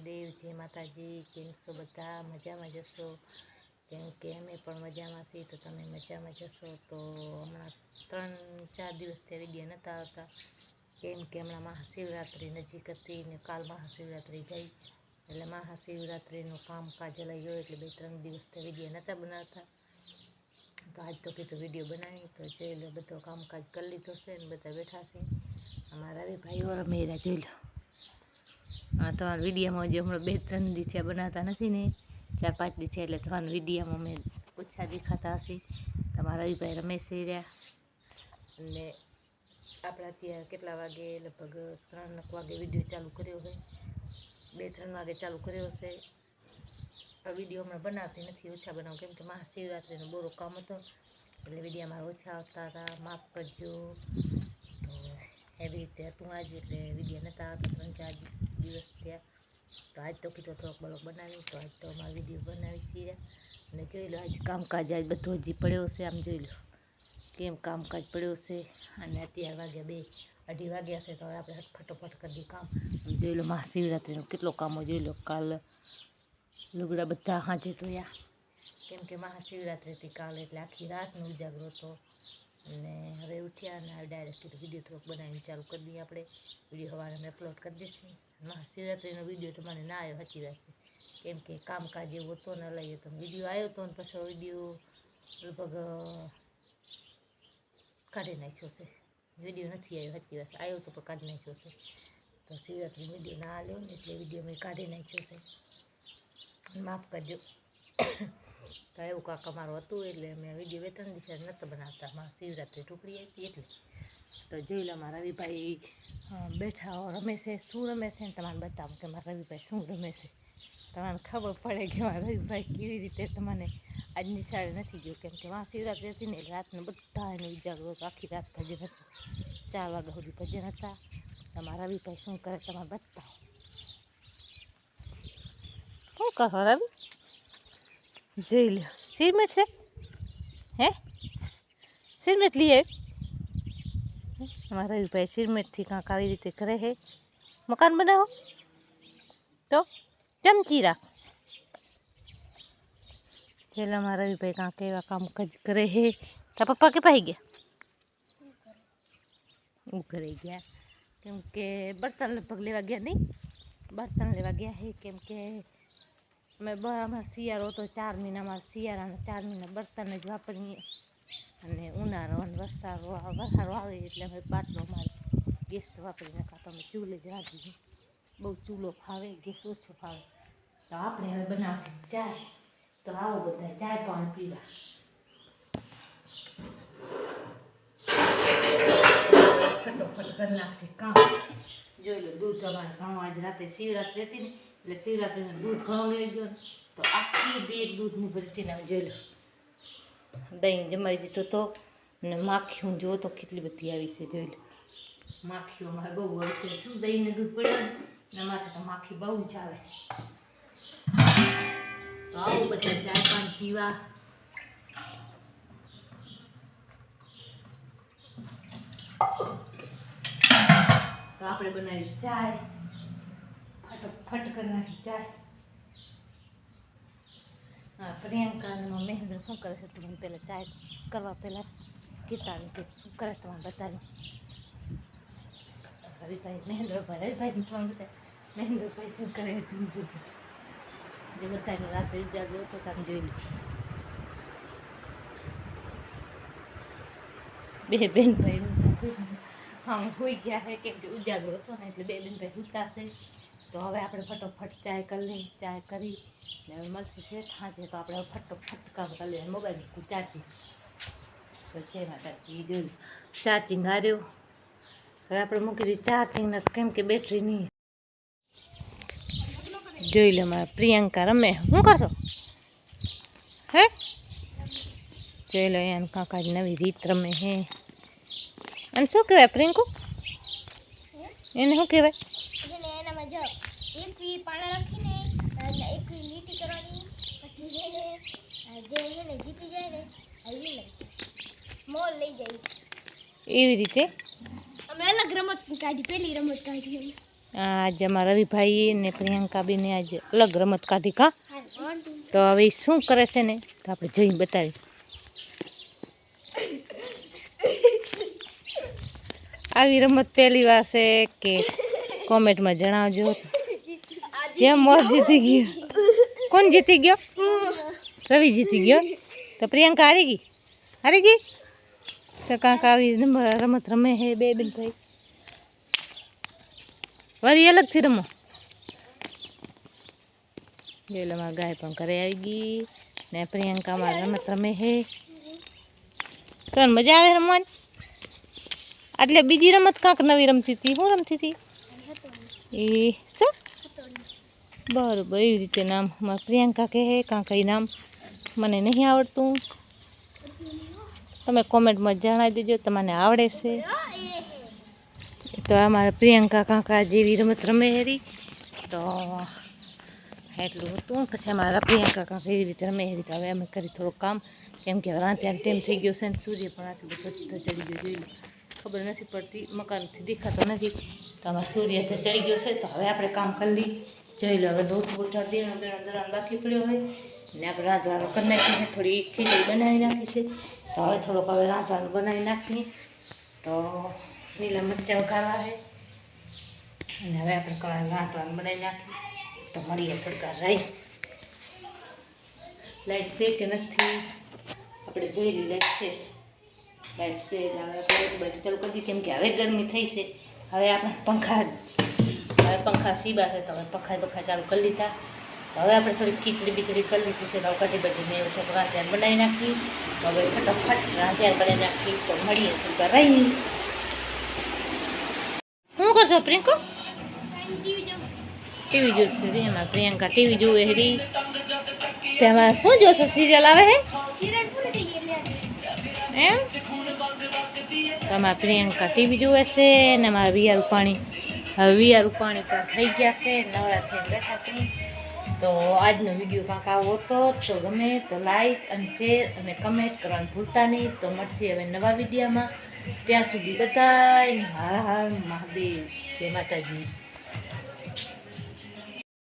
મહાદેવ, જય માતાજી। કેમ છો બધા? મજામાં જશો? કેમ કે અમે પણ મજામાં છીએ, તો તમે મજામાં જશો? તો હમણાં 3-4 દિવસથી વિડીયો નહોતા આવતા, કેમ કે હમણાં મહાશિવરાત્રિ નજીક હતી ને કાલ મહાશિવરાત્રિ ગઈ, એટલે મહાશિવરાત્રિનું કામકાજ લઈ એટલે 2-3 દિવસથી વિડીયો નહોતા બનાવતા। તો આજ તો કીધું વિડીયો બનાવી, તો જોઈ લો બધો કામકાજ કરી લીધો છે ને બધા બેઠા છે। અમારા રવિભાઈઓ રમેરા જોઈ લો। હા, તમારા વિડીયોમાં જે હમણાં 2-3 દિવસે બનાવતા નથી ને, 4-5 દિવસે, એટલે તમારા વિડીયોમાં મેં ઓછા દેખાતા હશે। તમારા રવિભાઈ રમેશ રહ્યા, અને આપણે અત્યારે કેટલા વાગે, લગભગ 3 વાગે વિડીયો ચાલુ કર્યો હોય, 2-3 વાગે ચાલુ કર્યો હશે। આ વિડીયો હમણાં બનાવતી નથી, ઓછા બનાવું, કેમ કે મહાશિવરાત્રિનો બોરો કામ હતો, એટલે વિડીયો મારા ઓછા આવતા હતા, માફ કરજો। તો એવી રીતે હતું આજે, એટલે વિડીયો નહોતા આવતા 3-4 દિવસ થયા। તો આજ તો કીધું થોડોક બ્લોગ બનાવી, તો આજ તો અમારો વિડીયો બનાવી છીએ। અને જોઈ લો આજ કામકાજ આજ બધો હજી પડ્યો છે, આમ જોઈ લો કેમ કામકાજ પડ્યો છે। અને અત્યારે વાગ્યા 2-2:30 વાગ્યા છે, તો હવે આપણે ફટોફટ કરી કામ। જોઈ લો મહાશિવરાત્રિનો કેટલો કામો જોઈ લો। કાલ લુગડા બધા હાજે ધોયા, કેમ કે મહાશિવરાત્રિ હતી કાલે, એટલે આખી રાતનો ઉજાગરો હતો। અને હવે ઉઠ્યા અને ડાયરેક્ટ વિડીયો થોડોક બનાવીને ચાલુ કરી દઈએ આપણે। વિડીયો સવારે અમે અપલોડ કરી દઈશું। મહાશિવરાત્રિનો વિડીયો તમારે ના આવ્યો, સાચી વાત છે, કેમ કે કામકાજ એવું હતો ને લઈએ તો વિડીયો આવ્યો હતો, ને પછી વિડીયો લગભગ કાઢી નાખ્યો છે। વિડીયો નથી આવ્યો, સાચી વાત, આવ્યો તો પણ કાઢી નાખ્યો છે। તો શિવરાત્રિનો વિડીયો ના આવ્યો ને, એટલે વિડીયો મેં કાઢી નાખ્યો છે, માફ કરજો। તો એવું કાંક અમારું હતું, એટલે અમે વિડીયો 2-3 દિવસ નહોતા બનાવતા, મારા શિવરાત્રિ ટુકડી હતી એટલે। તો જોઈ લો મારા રવિભાઈ બેઠા રમે છે, શું રમે છે ને તમારે બતાવું કે મારા રવિભાઈ શું રમે છે, તમને ખબર પડે કે મારા રવિભાઈ કેવી રીતે તમને આજ નિશાળે નથી ગયો, કેમ કે મહાશિવરાત્રિ હતી ને રાતનો બધા એને ઉજાગરો હતો, આખી રાત ભજન હતું, 4 વાગ્યા સુધી ભજન હતા। તમારા રવિભાઈ શું કરે તમારે બતાવો, શું કરો રવિ? જોઈ લો સિરમેટ છે, હે સિરમેટ લઈ આવી? અમારા રવિભાઈ સિરમેટથી કાંક આવી રીતે કરે છે, મકાન બનાવો તો ચમચી રાખ। ચાલો અમારા રવિભાઈ કાંક એવા કામકાજ કરે છે। તારા પપ્પા કે પાઈ ગયા? ઘરે ગયા, કેમ કે બર્તન લગભગ લેવા ગયા, નહીં બર્તન લેવા ગયા છે, કેમ કે અમારે શિયાળો તો 4 મહિનામાં, શિયાળાના 4 મહિના બર્તન જ વાપરીએ, અને ઉનાળો અને વરસાદો આવે એટલે અમે બાટલો મારે ગેસ વાપરી નાખા, તો અમે ચૂલે જ રાખીએ, બહુ ચૂલો ફાવે, ગેસ ઓછો ફાવે। તો આપણે હવે બનાવશે ચાય, તો આવો બધા ચાય પાણી પીવા। ફટોફટ કરી નાખશે કામ। જોઈ લો દૂધ અમારે ઘણું, આજે રાતે શિવરાત્રિ હતી ને, એટલે શિવરાત્રિનું દૂધ ઘણું લઈ ગયો, તો આખી બેગ દૂધની ભરતી નામ જોઈ લો। દહીં જમાઈ દીધો તો, અને માખીઓ જો તો કેટલી બધી આવી છે, જોઈ લો માખીઓ અમારે બહુ આવી છે, શું દહીંને દૂધ પડ્યો ને અમારે તો માખી બહુ જ આવે। તો આવો બધા ચાય પાણી પીવા। તો આપણે બનાવી ચાય, ફટોફટ કરી નાખી ચાય। હા, પ્રિયંકાનો મહેન્દ્ર શું કરે છે, તમે પહેલાં ચાય કરવા પહેલાં કીતાની કે શું કરે તમારે બતાવી। રવિભાઈ રવિભાઈને ફોન બતાવે, મહેન્દ્રભાઈ શું કરે તમે જોજો, જે બધાને રાત્રે ઉજાગરો હતો તમે જોઈ લો। બે બેનભાઈ આમ હોઈ ગયા છે, કેમ કે ઉજાગરો હતો ને, એટલે 2 બેનભાઈ સૂતા છે। તો હવે આપણે ફટોફટ ચાય કરી લઈએ, ચાય કરી ને હવે મળશે છે સાંજે, તો આપણે ફટોફટ કામ કરી લઈએ। મોબાઈલ મૂકું ચાર્જિંગ, તો જય માતાજી, જોયું ચાર્જિંગ હાર્યો, હવે આપણે મૂકી દઈએ ચાર્જિંગ, કેમ કે બેટરી નહીં। જોઈ લો મારા પ્રિયંકા રમે, શું કરશો હે? જોઈ લો એને કાંકાજ નવી રીત રમે હે। અને શું કહેવાય પ્રિયંકુ, એને શું કહેવાય? એનામાં જો એક પાણા રાખીને એક લીટી કરવાની, પછી જે જીતી જાય ને આવી મોલ લઈ જાય, એવી રીતે અમે અલગ રમત કાઢી, પેલી રમત કાઢી આજે અમારા રવિભાઈ ને પ્રિયંકાબેને આજે અલગ રમત કાઢી કા. તો હવે ઈ શું કરે છે ને તો આપણે જઈને બતાવી. આવી રમત પહેલી વાર છે કે કોમેન્ટમાં જણાવજો. જેમ મોર જીતી ગયો. કોણ જીતી ગયો? રવિ જીતી ગયો. તો પ્રિયંકા હારી ગઈ. હારી ગઈ તો કાંક આવી રમત રમે હે બે બેન ભાઈ. વળી અલગથી રમો. જેલમાં ગાય પણ ઘરે આવી ગઈ ને પ્રિયંકામાં રમત રમે હે. તો મજા આવે રમવાની. એટલે બીજી રમત કાંક નવી રમતી હતી. શું રમતી હતી એ? શું બરાબર એવી રીતે નામ પ્રિયંકા કહે કાંક એ નામ મને નહીં આવડતું. તમે કોમેન્ટમાં જણાવી દેજો તમને આવડે છે. તો અમારા પ્રિયંકા કાંકા જેવી રમત રમે હેરી. તો એટલું હતું. પછી અમારા પ્રિયંકા કાંક એવી રીતે રમે હેરી. તો હવે અમે કરી થોડુંક કામ, કેમ કે રાત્યાનો ટાઈમ થઈ ગયો છે ને સૂર્ય પણ આટલું બધું ચડી ગયો. જોઈ ખબર નથી પડતી, મકાનથી દેખાતો નથી. તો આમાં સૂર્ય તો ચડી ગયો છે. તો હવે આપણે કામ કરી લઈએ. જોઈ લો હવે લોટ બોટા દેવાનો દરાણ બાકી પડ્યો હોય ને આપણે રાંધવાનું કરી નાખીએ. થોડી ખીચડી બનાવી નાખી છે. તો હવે થોડોક હવે રાંધવાનું બનાવી નાખીએ. તો લીલા મરચાં વઘારવા છે અને હવે આપણે રાંધવાનું બનાવી નાખીએ. તો મળીએ થોડીક રાઈ. લાઈટ છે કે નથી આપણે જોઈ લઈએ. લાઈટ છે. લાઈટ છે એટલે હવે આપણે બેઠી ચાલુ કરી દઈએ, કેમ કે હવે ગરમી થઈ છે. હવે આપણે પંખા સીબા છે. તો હવે પંખા ચાલુ કરી લીધા. હવે આપણે થોડી ખીચડી બીચડી કરી લીધી છે. તો કઢી બટીને એવું થોડું રાંધ્યાર બનાવી નાખી. તો હવે ફટાફટ રાંધ્યાર બનાવી નાખી. તો મળીએ થોડીક રહી. શું કરશો પ્રિયંકો? ટીવી જોશે રી. એમાં પ્રિયંકા ટીવી જોવે હેરી. તેમાં શું જોશો? સિરિયલ આવે હે એમ? તમારા પ્રિયંકા ટીવી જોવે છે ને મારા વિયા રૂપાણી. હવે વિયા રૂપાણી પણ થઈ ગયા છે, નવરા થઈને બેઠા છે. તો આજનો વિડીયો કાંક આવો હતો. તો ગમે તો લાઈક અને શેર અને કમેન્ટ કરવાનું ભૂલતા નહીં. તો મળશે હવે નવા વિડીયોમાં. ત્યાં સુધી બધાય હર હર મહાદેવ. જય માતાજી.